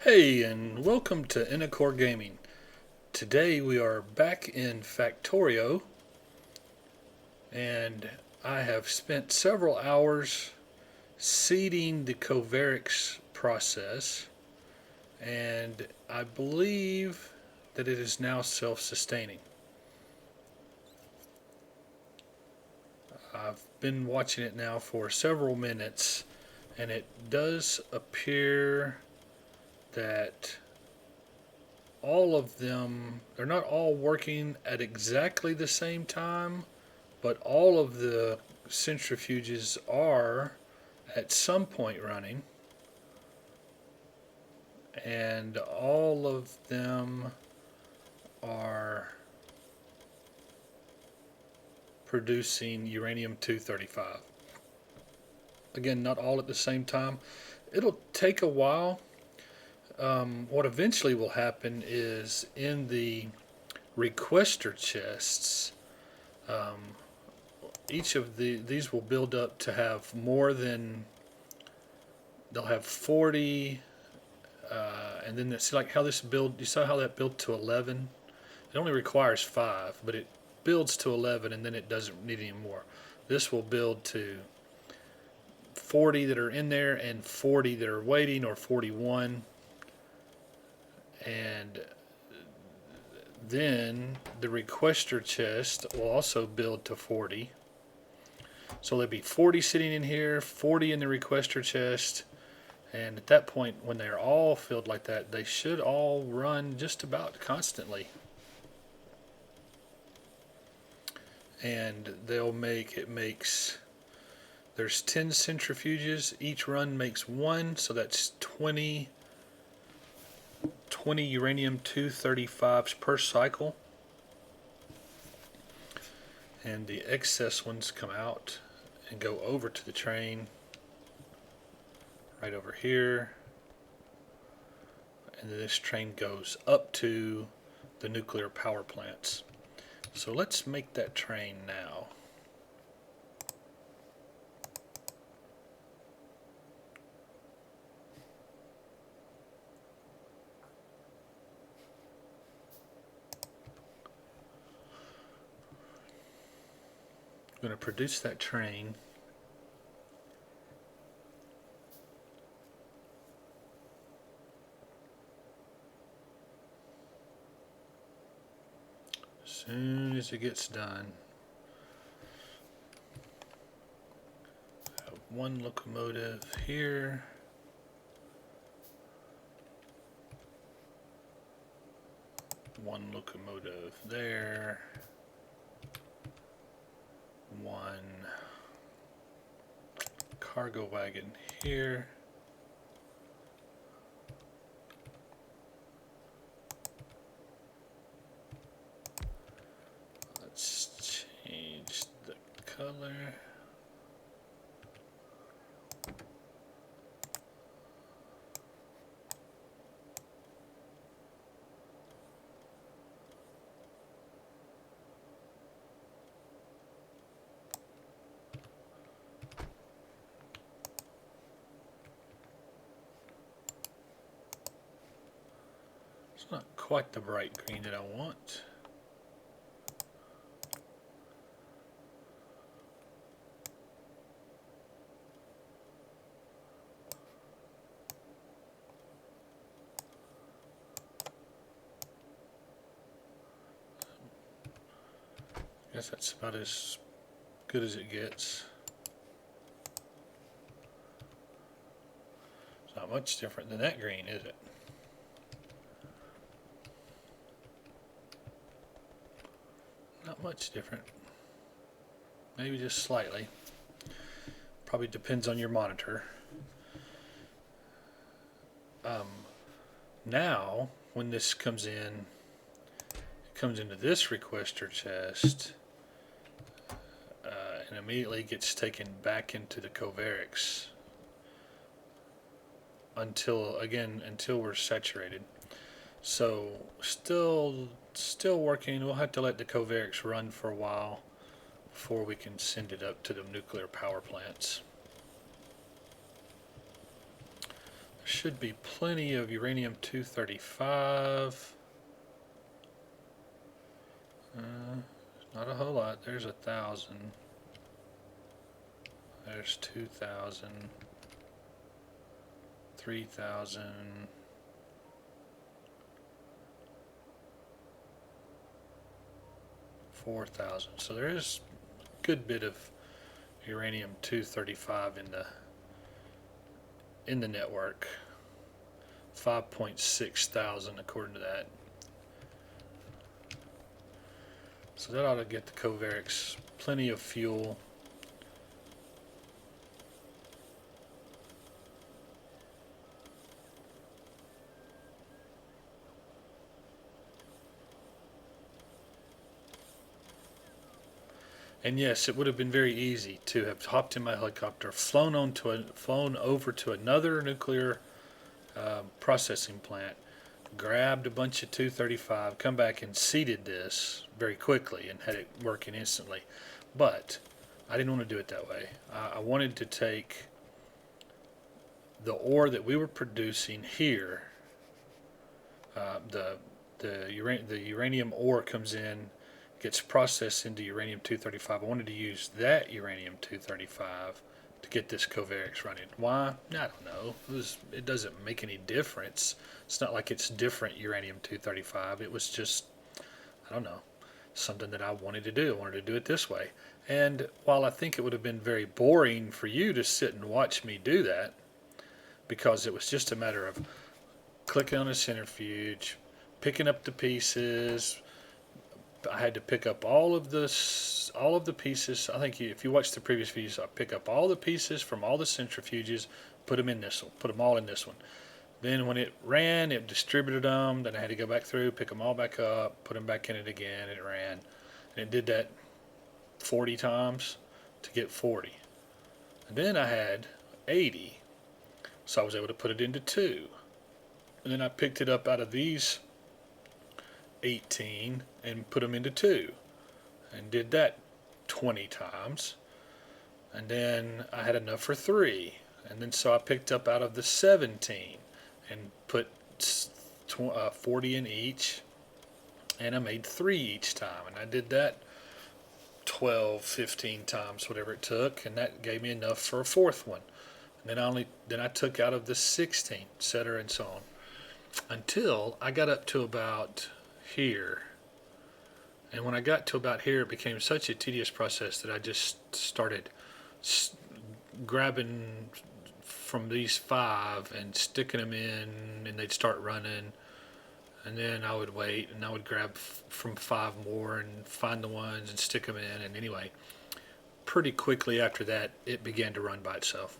Hey, and welcome to Inacore Gaming. Today we are back in Factorio, and I have spent several hours seeding the Kovarex process, and I believe that it is now self-sustaining. I've been watching it now for several minutes, and it does appear that all of them, they're not all working at exactly the same time, but all of the centrifuges are at some point running, and all of them are producing uranium-235. Again, not all at the same time. It'll take a while. What eventually will happen is in the requester chests, um, each of these will build up to have more than, they'll have 40, and then it's like how this build, you saw how that built to 11? It only requires 5, but it builds to 11 and then it doesn't need any more. This will build to 40 that are in there and 40 that are waiting, or 41. And then the requester chest will also build to 40. So there'll be 40 sitting in here, 40 in the requester chest, and at that point, when they're all filled like that, they should all run just about constantly. And they'll make, it makes, there's 10 centrifuges, each run makes 1, so that's 20 uranium-235s per cycle. And the excess ones come out and go over to the train right over here, and then this train goes up to the nuclear power plants. So let's make that train now. I'm going to produce that train. As soon as it gets done. I have one locomotive here. One locomotive there. One cargo wagon here. Let's change the color. It's not quite the bright green that I want. I guess that's about as good as it gets. It's not much different than that green, is it? Not much different. Maybe just slightly. Probably depends on your monitor. Now, when this comes in, it comes into this requester chest, and immediately gets taken back into the Kovarex until we're saturated. So still working. We'll have to let the Kovarex run for a while before we can send it up to the nuclear power plants. should be plenty of uranium-235. Not a whole lot. There's 1,000. There's 2,000. 3,000. 4,000. So there is a good bit of uranium-235 in the network. 5.6 thousand according to that. So that ought to get the Kovarex plenty of fuel. And yes, it would have been very easy to have hopped in my helicopter, flown over to another nuclear processing plant, grabbed a bunch of 235, come back and seeded this very quickly and had it working instantly. But I didn't want to do it that way. I wanted to take the ore that we were producing here. The uranium ore comes in, gets processed into uranium-235. I wanted to use that uranium-235 to get this Kovarex running. Why? I don't know. It doesn't make any difference. It's not like it's different uranium-235. It was just, I don't know, something that I wanted to do. I wanted to do it this way. And while I think it would have been very boring for you to sit and watch me do that, because it was just a matter of clicking on a centrifuge, picking up the pieces. I had to pick up all of the pieces. I think if you watch the previous videos, I pick up all the pieces from all the centrifuges, put them in this one, put them all in this one. Then when it ran, it distributed them. Then I had to go back through, pick them all back up, put them back in it again, and it ran. And it did that 40 times to get 40. And then I had 80, so I was able to put it into 2. And then I picked it up out of these 18 and put them into 2 and did that 20 times, and then I had enough for 3, and then so I picked up out of the 17 and put 40 in each, and I made 3 each time, and I did that 12, 15 times, whatever it took, and that gave me enough for a 4th one. And then I took out of the 16, etc., and so on, until I got up to about here. And when I got to about here, it became such a tedious process that I just started grabbing from these 5 and sticking them in, and they'd start running, and then I would wait, and I would grab from 5 more and find the ones and stick them in. And anyway, pretty quickly after that, it began to run by itself.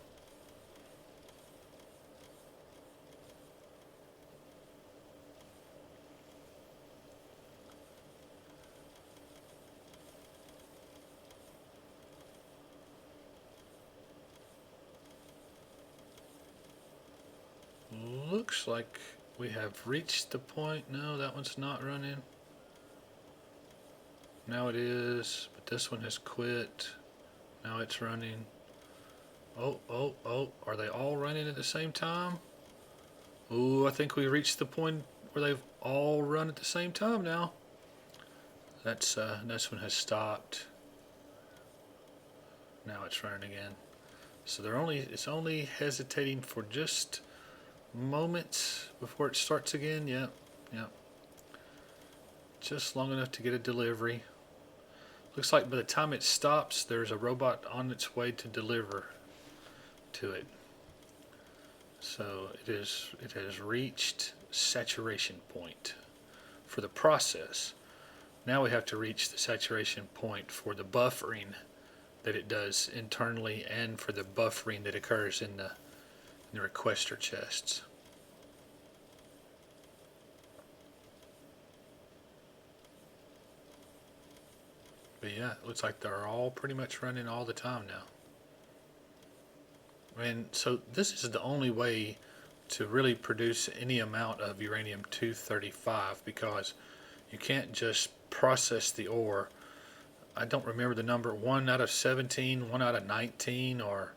Looks like we have reached the point. No, that one's not running. Now it is, but this one has quit. Now it's running. Oh, are they all running at the same time? Ooh, I think we reached the point where they've all run at the same time now. This one has stopped. Now it's running again. So it's only hesitating for just moments before it starts again. Yep. Just long enough to get a delivery. Looks like by the time it stops, there's a robot on its way to deliver to it. So it has reached saturation point for the process. Now we have to reach the saturation point for the buffering that it does internally, and for the buffering that occurs in the requester chests. But yeah, it looks like they're all pretty much running all the time now. And so this is the only way to really produce any amount of uranium-235, because you can't just process the ore. I don't remember the number, 1 out of 17, 1 out of 19, or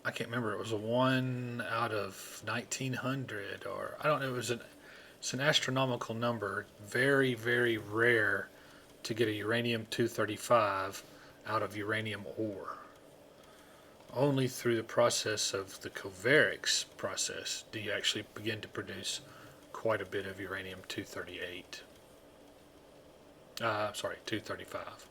I can't remember. It was a 1 out of 1900, or I don't know. It's an astronomical number. Very, very rare to get a uranium 235 out of uranium ore. Only through the process of the Kovarex process do you actually begin to produce quite a bit of uranium 238. Sorry, 235.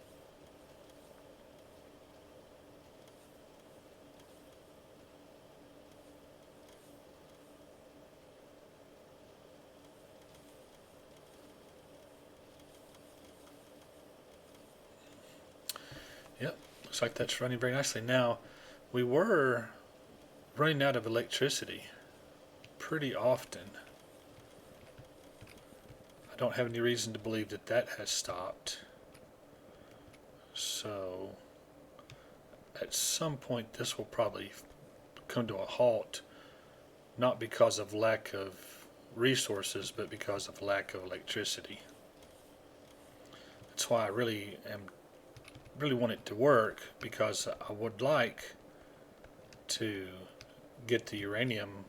Yep, looks like that's running very nicely. Now, we were running out of electricity pretty often. I don't have any reason to believe that that has stopped. So, at some point, this will probably come to a halt, not because of lack of resources, but because of lack of electricity. That's why I really want it to work, because I would like to get the uranium,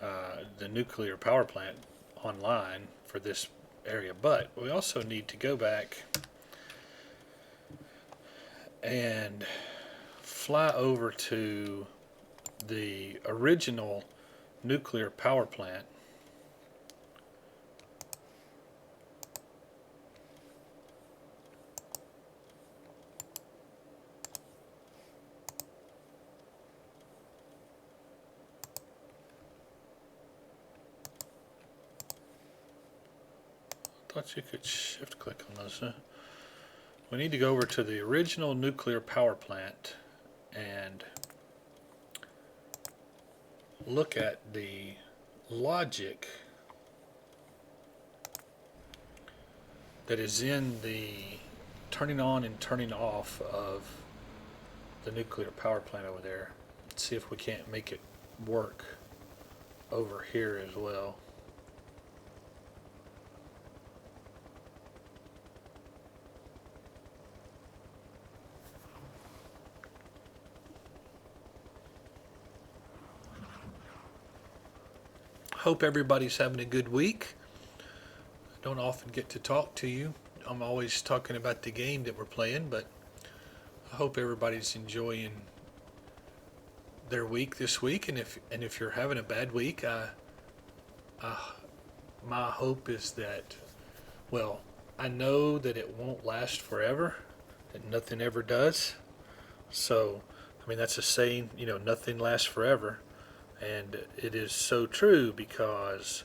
the nuclear power plant online for this area. But we also need to go back and fly over to the original nuclear power plant thought you could shift click on those. We need to go over to the original nuclear power plant and look at the logic that is in the turning on and turning off of the nuclear power plant over there. Let's see if we can't make it work over here as well. Hope everybody's having a good week. I don't often get to talk to you. I'm always talking about the game that we're playing, but I hope everybody's enjoying their week this week. And if you're having a bad week, my hope is that, well, I know that it won't last forever, that nothing ever does. So, I mean, that's a saying, nothing lasts forever. And it is so true, because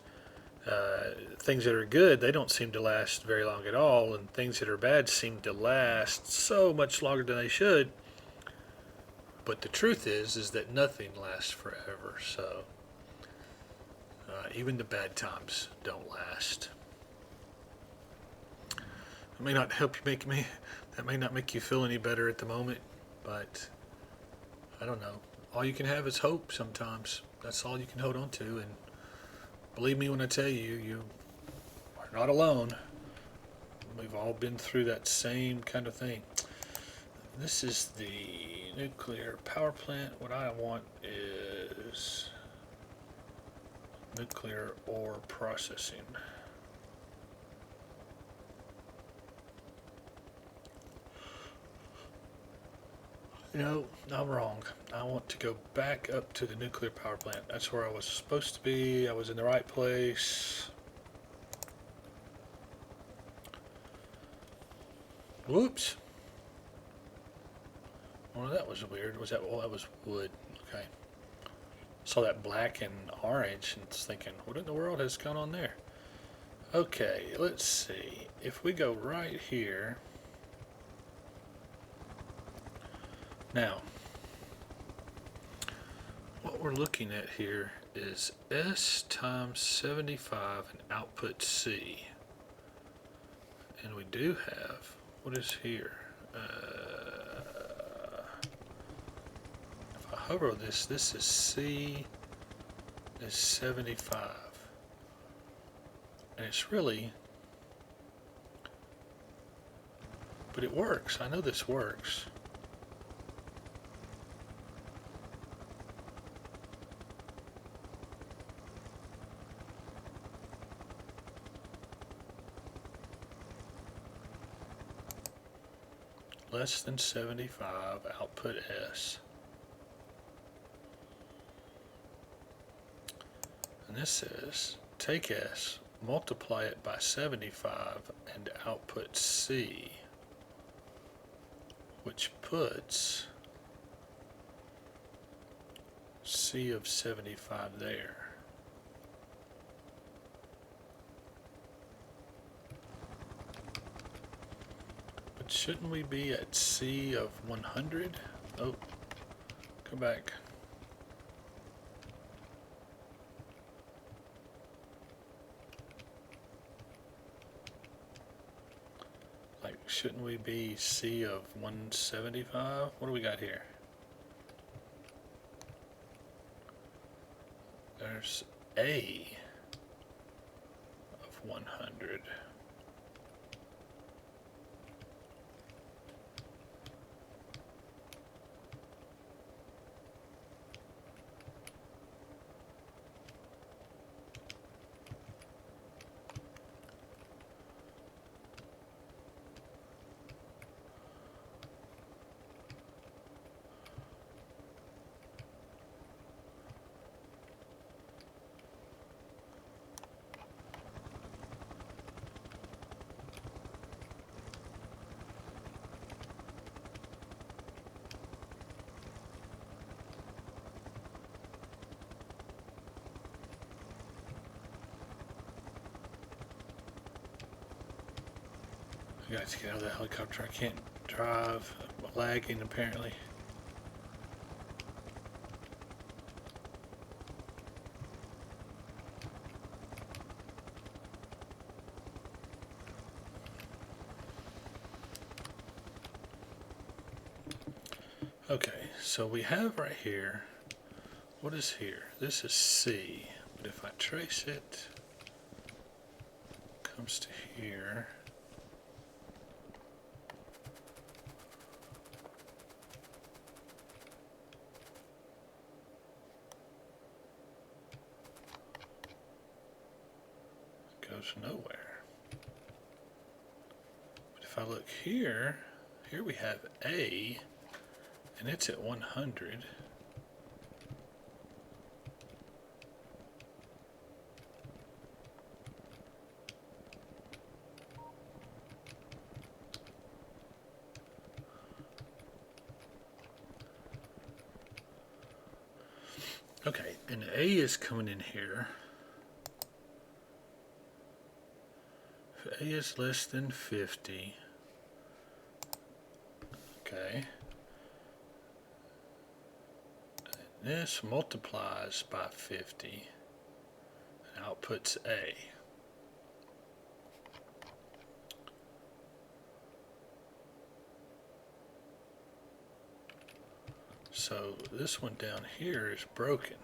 things that are good, they don't seem to last very long at all, and things that are bad seem to last so much longer than they should. But the truth is that nothing lasts forever. So even the bad times don't last. It may not help you that may not make you feel any better at the moment, but I don't know. All you can have is hope sometimes. That's all you can hold on to, and believe me when I tell you, you are not alone. We've all been through that same kind of thing. This is the nuclear power plant. What I want is nuclear ore processing. No, I'm wrong. I want to go back up to the nuclear power plant. That's where I was supposed to be. I was in the right place. Whoops. Well, that was weird. Was that? Well, that was wood. Okay. Saw that black and orange and was thinking, what in the world has gone on there? Okay, let's see. If we go right here. Now, what we're looking at here is S times 75 and output C. And we do have, what is here? If I hover this, this is C is 75. And it's really, but it works. I know this works. less than 75, output S. And this says, take S, multiply it by 75, and output C, which puts C of 75 there. But shouldn't we be at C of 100? Oh, go back. Like, shouldn't we be C of 175? What do we got here? There's A of 100. I got to get out of the helicopter. I can't drive. I'm lagging apparently. Okay, so we have right here, what is here? This is C, but if I trace it, comes to here. Goes nowhere. But if I look here, here we have A, and it's at 100. Okay, and A is coming in here. If A is less than 50, okay, and this multiplies by 50 and outputs A. So this one down here is broken.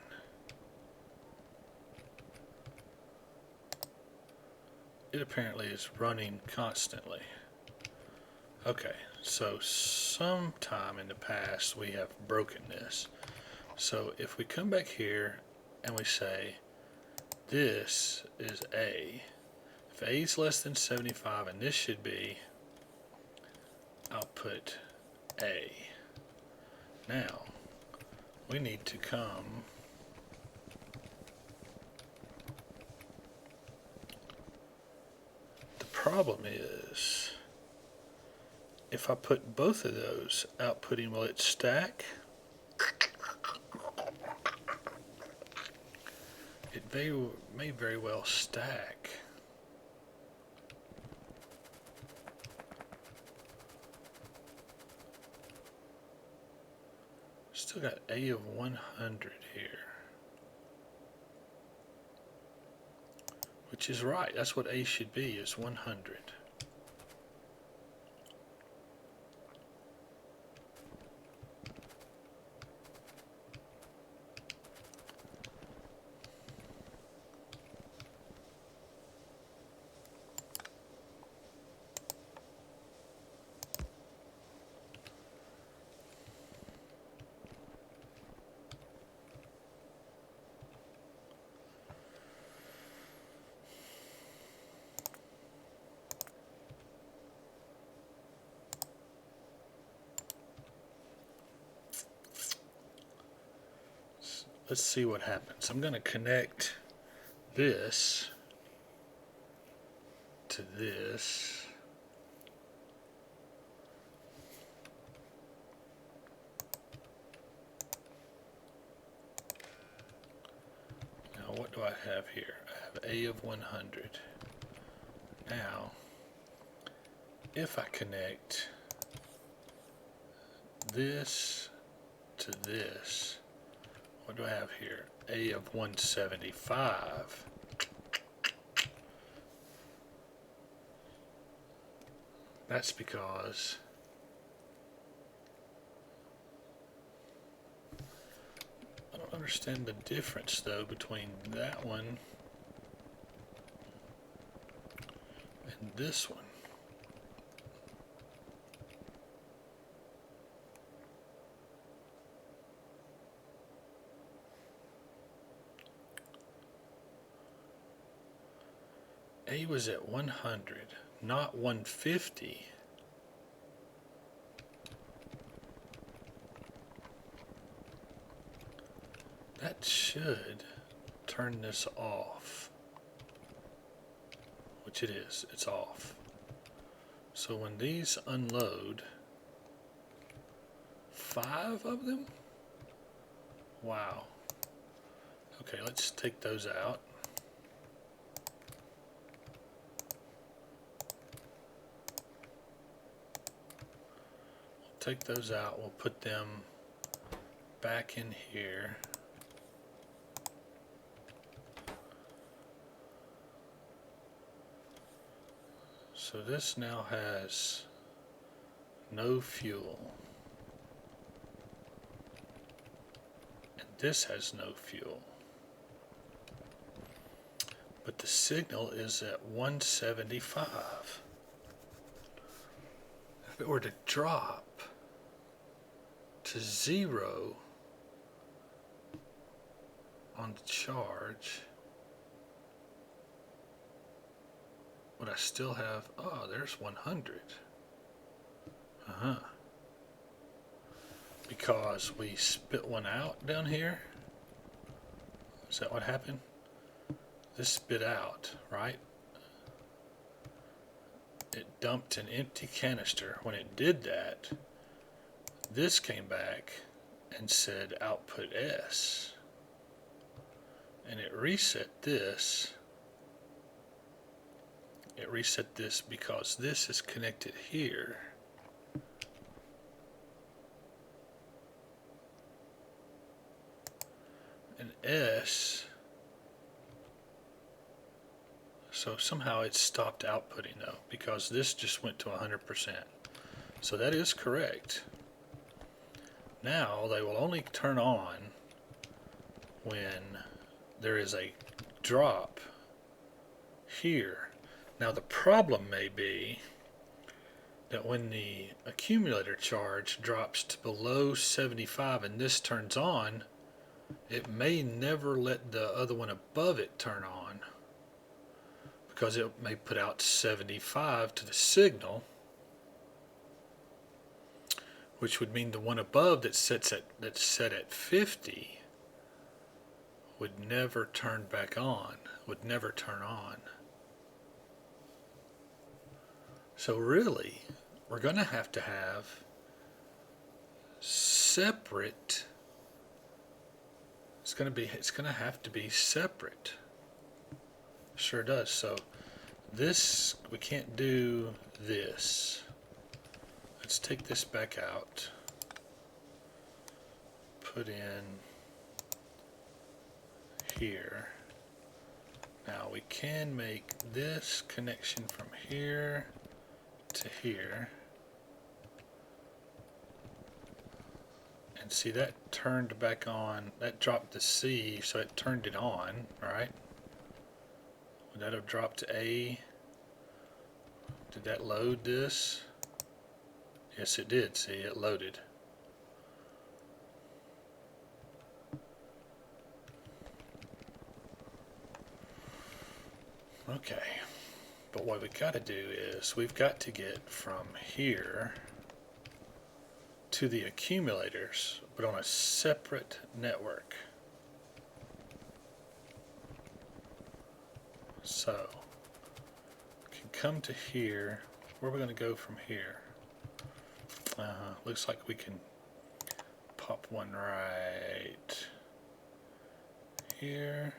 It apparently is running constantly. Okay, so sometime in the past we have broken this. So if we come back here and we say this is A, if A is less than 75, and this should be output A. Now we need to come the problem is if I put both of those outputting, will it stack? It may very well stack. Still got A of 100 here, which is right. That's what A should be, is 100. let's see what happens. I'm going to connect this to this. Now what do I have here? I have A of 100. Now, if I connect this to this, what do I have here? A of 175. That's because I don't understand the difference though between that one and this one. A was at 100, not 150. That should turn this off, which it is, it's off. So when these unload, 5 of them? Wow. Okay, let's take those out. Take those out, we'll put them back in here. So this now has no fuel. And this has no fuel. But the signal is at 175. If it were to drop to 0 on the charge, would I still have, oh, there's 100. Because we spit one out down here. Is that what happened? This spit out, right? It dumped an empty canister. When it did that, this came back and said output S. And it reset this. It reset this because this is connected here. And S, so somehow it stopped outputting though, because this just went to 100%. So that is correct. Now they will only turn on when there is a drop here. Now the problem may be that when the accumulator charge drops to below 75 and this turns on, it may never let the other one above it turn on, because it may put out 75 to the signal, which would mean the one above that's set at 50 would never turn back on, would never turn on. So really, we're going to have separate. It's going to have to be separate. Sure does. So this, we can't do this. Let's take this back out. Put in here. Now we can make this connection from here to here. And see, that turned back on. That dropped the C, so it turned it on, right? Would that have dropped to A? Did that load this? Yes, it did. See, it loaded. Okay. But what we've got to do is we've got to get from here to the accumulators, but on a separate network. So we can come to here. Where are we going to go from here? Looks like we can pop one right here.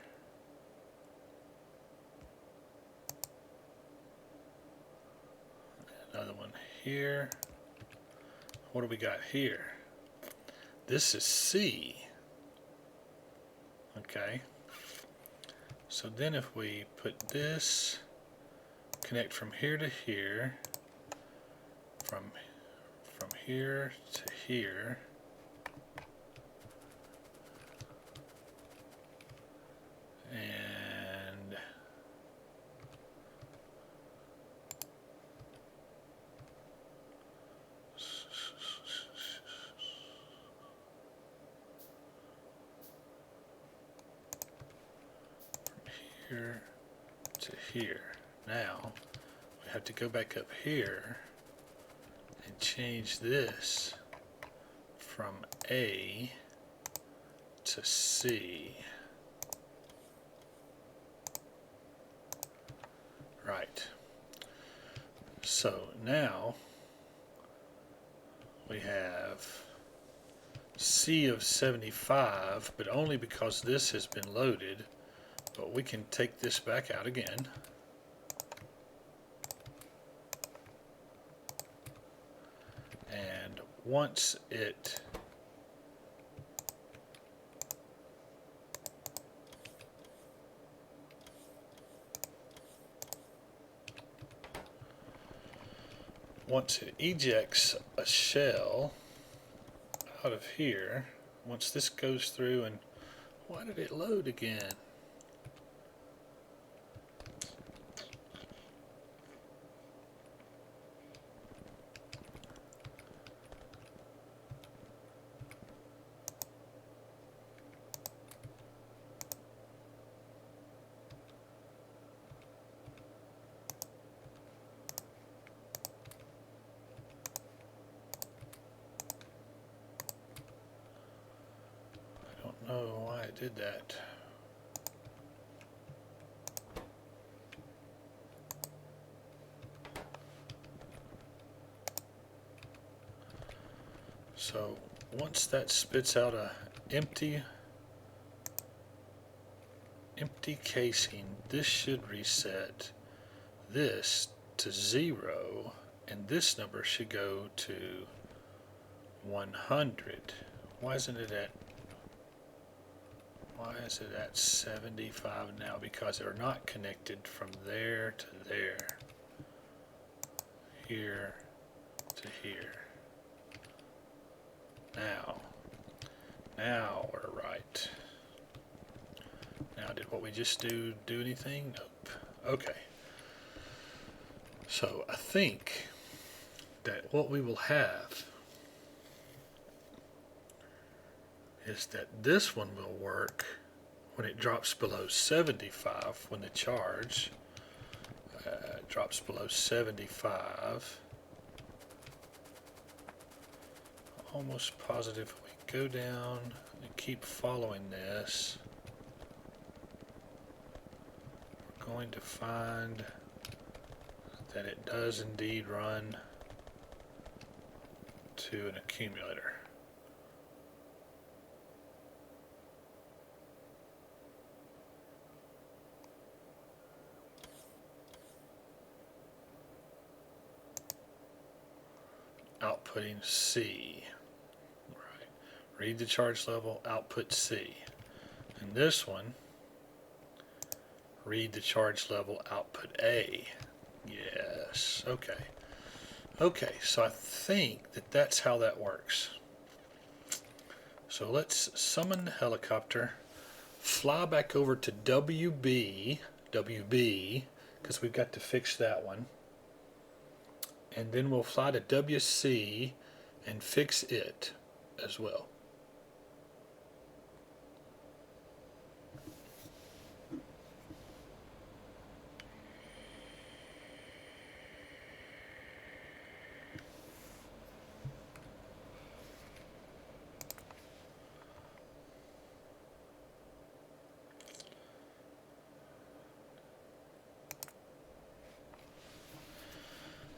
Another one here. What do we got here? This is C. Okay. So then if we put this, connect from here to here, from here to here, and here to here. Now we have to go back up here and change this from A to C. Right. So now we have C of 75, but only because this has been loaded. But we can take this back out again. And once it ejects a shell out of here, once this goes through, and why did it load again? I don't know why it did that. So once that spits out a empty casing, this should reset this to 0, and this number should go to 100. Why is it at 75 now? Because they're not connected from there to there, here to here. Now we're right. Now, did what we just do anything? Nope. Okay. So I think that what we will have is that this one will work when it drops below 75, when the charge drops below 75. Almost positive we go down and keep following this, we're going to find that it does indeed run to an accumulator. Outputting C. Right. Read the charge level, output C. And this one, read the charge level, output A. Yes. Okay. Okay, so I think that that's how that works. So let's summon the helicopter, fly back over to WB, because we've got to fix that one. And then we'll fly to WC and fix it as well.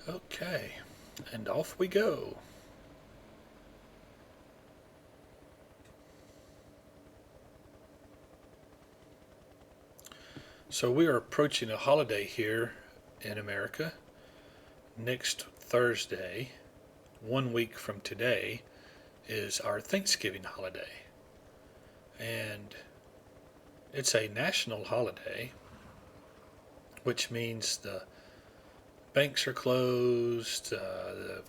Okay, and off we go. So we are approaching a holiday here in America. Next Thursday, 1 week from today, is our Thanksgiving holiday. And it's a national holiday, which means the banks are closed, the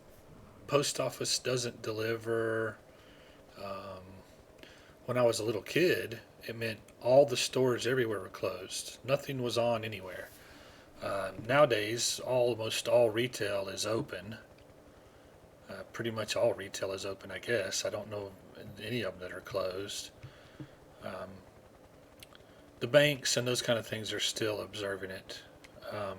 post office doesn't deliver. Um, when I was a little kid, it meant all the stores everywhere were closed. Nothing was on anywhere. Nowadays, almost all retail is open. Pretty much all retail is open, I guess. I don't know any of them that are closed. Um, the banks and those kind of things are still observing it. Um,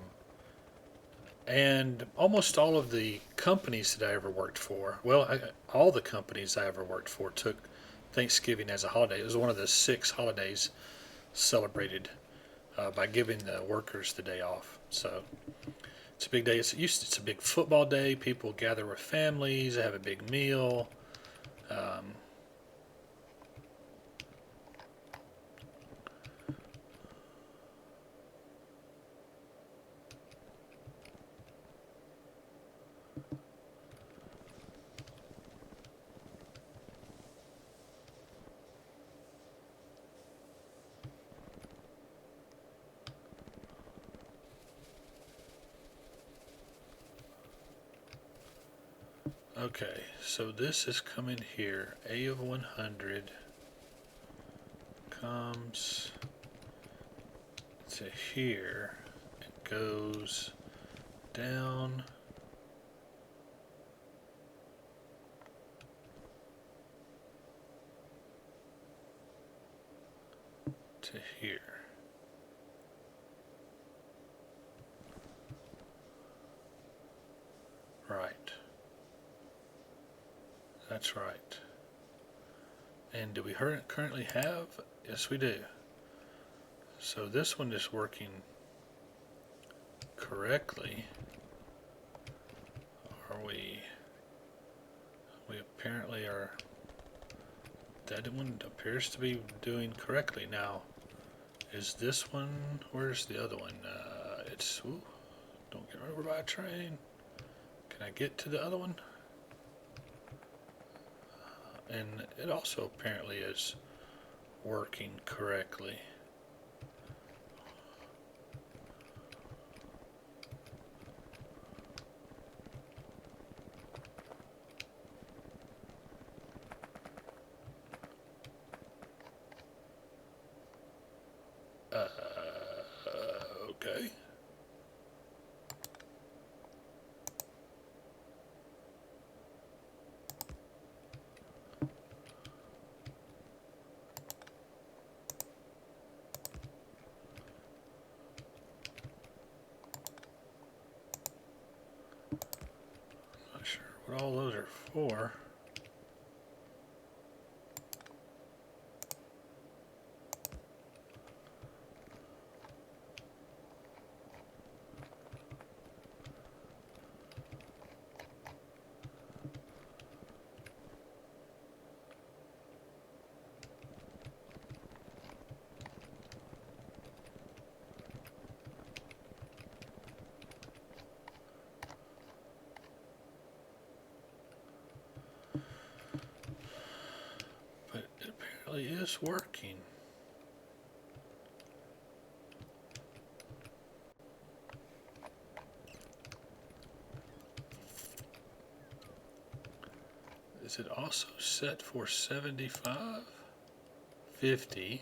and almost all of the companies that I ever worked for, well, all the companies I ever worked for took Thanksgiving as a holiday. It was one of the 6 holidays celebrated by giving the workers the day off. So it's a big day. It's a big football day. People gather with families, have a big meal. Um, okay, so this is coming here. A of 100 comes to here and goes down to here. Right. That's right. And do we currently have? Yes, we do. So this one is working correctly. Are we? We apparently are. That one appears to be doing correctly. Now, is this one? Where's the other one? It's. Ooh, don't get run over by a train. Can I get to the other one? And it also apparently is working correctly. Uh, okay. Not sure what all those are for. But it apparently is working. Is it also set for 75? 50?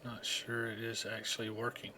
Not sure it is actually working.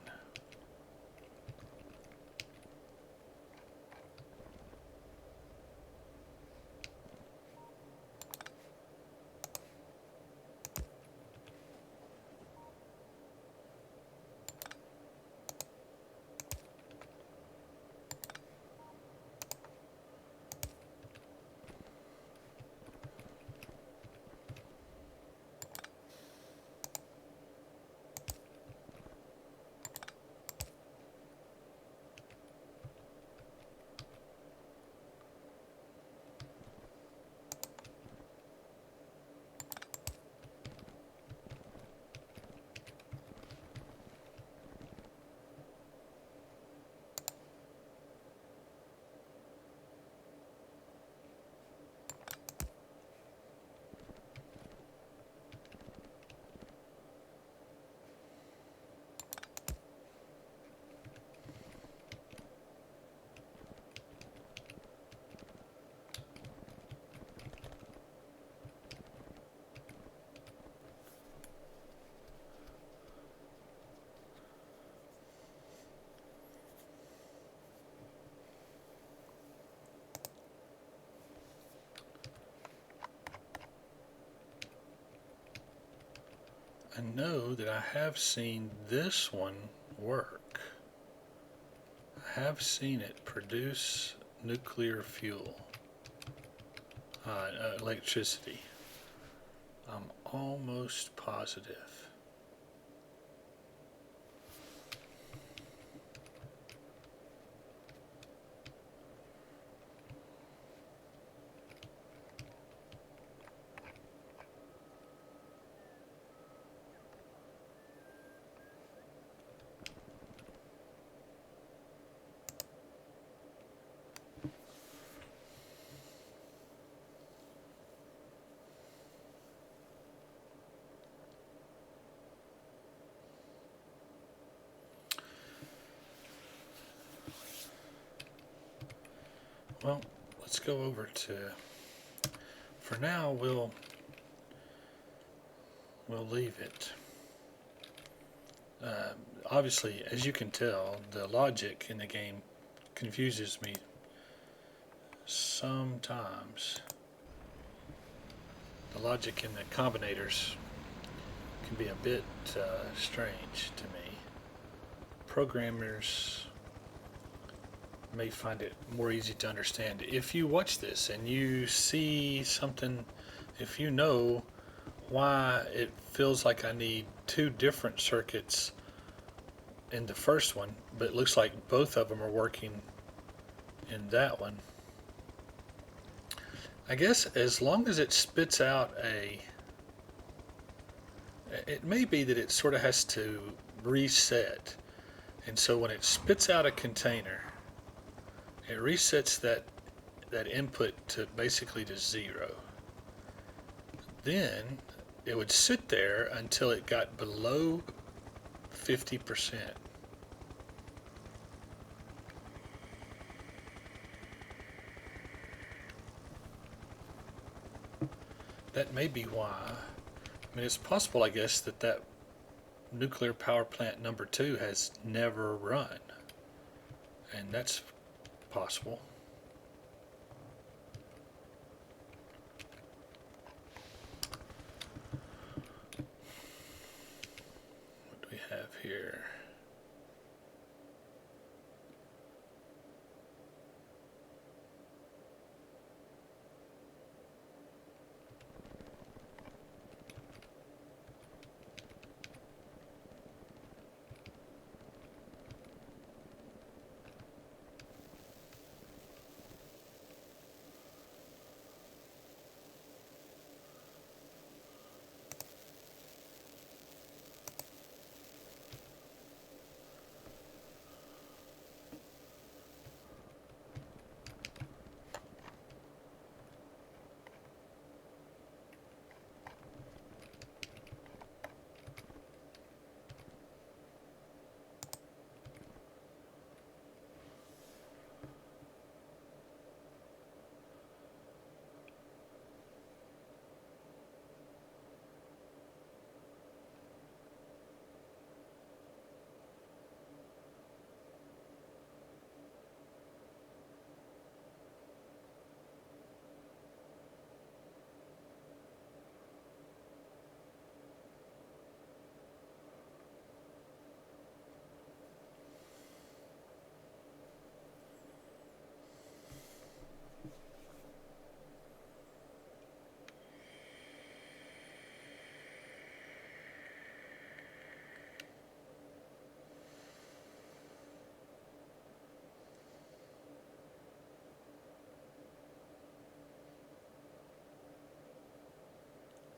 I know that I have seen this one work. I have seen it produce nuclear fuel, electricity. I'm almost positive. Well, let's go over to, for now we'll leave it. Obviously, as you can tell, the logic in the game confuses me sometimes. The logic in the combinators can be a bit strange to me. Programmers may find it more easy to understand. If you watch this and you see something, if you know why it feels like I need two different circuits in the first one, but it looks like both of them are working in that one, I guess as long as it spits out it may be that it sort of has to reset. And so when it spits out a container, it resets that input to basically to 0. Then it would sit there until it got below 50%. That may be why. I mean, it's possible, I guess, that nuclear power plant number 2 has never run. And that's possible. What do we have here?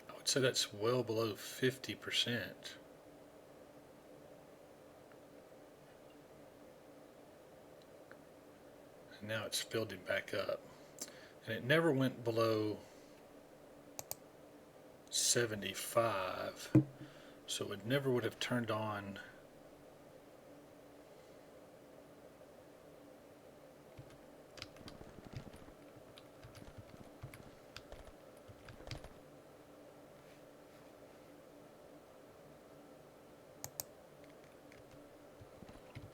I would say that's well below 50%. And now it's filled it back up. And it never went below 75, so it never would have turned on.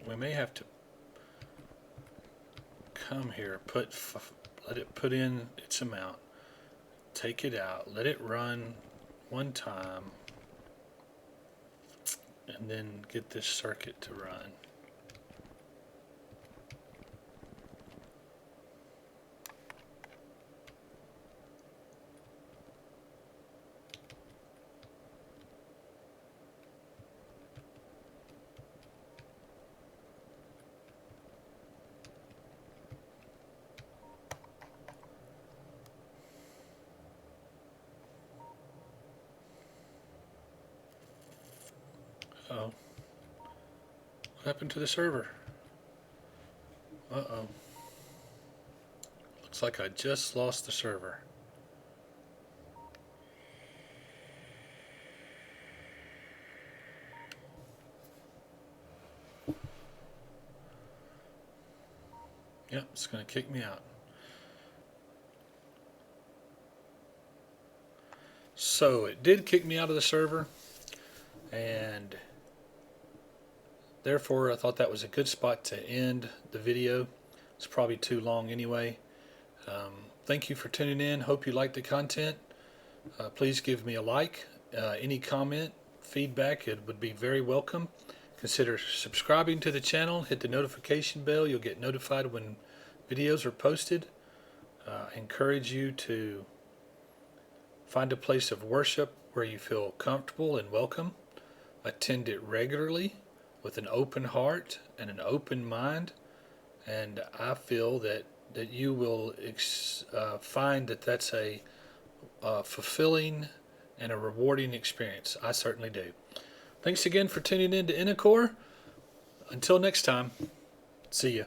We may have to come here, let it put in its amount, take it out, let it run one time, and then get this circuit to run. Uh-oh. What happened to the server? Uh-oh. Looks like I just lost the server. Yep, it's going to kick me out. So it did kick me out of the server, and therefore I thought that was a good spot to end the video. It's probably too long anyway. Thank you for tuning in. Hope you liked the content. Please give me a like. Any comment, feedback, it would be very welcome. Consider subscribing to the channel. Hit the notification bell. You'll get notified when videos are posted. I encourage you to find a place of worship where you feel comfortable and welcome. Attend it regularly with an open heart and an open mind. And I feel that you will find that that's a fulfilling and a rewarding experience. I certainly do. Thanks again for tuning in to Innocore. Until next time, see ya.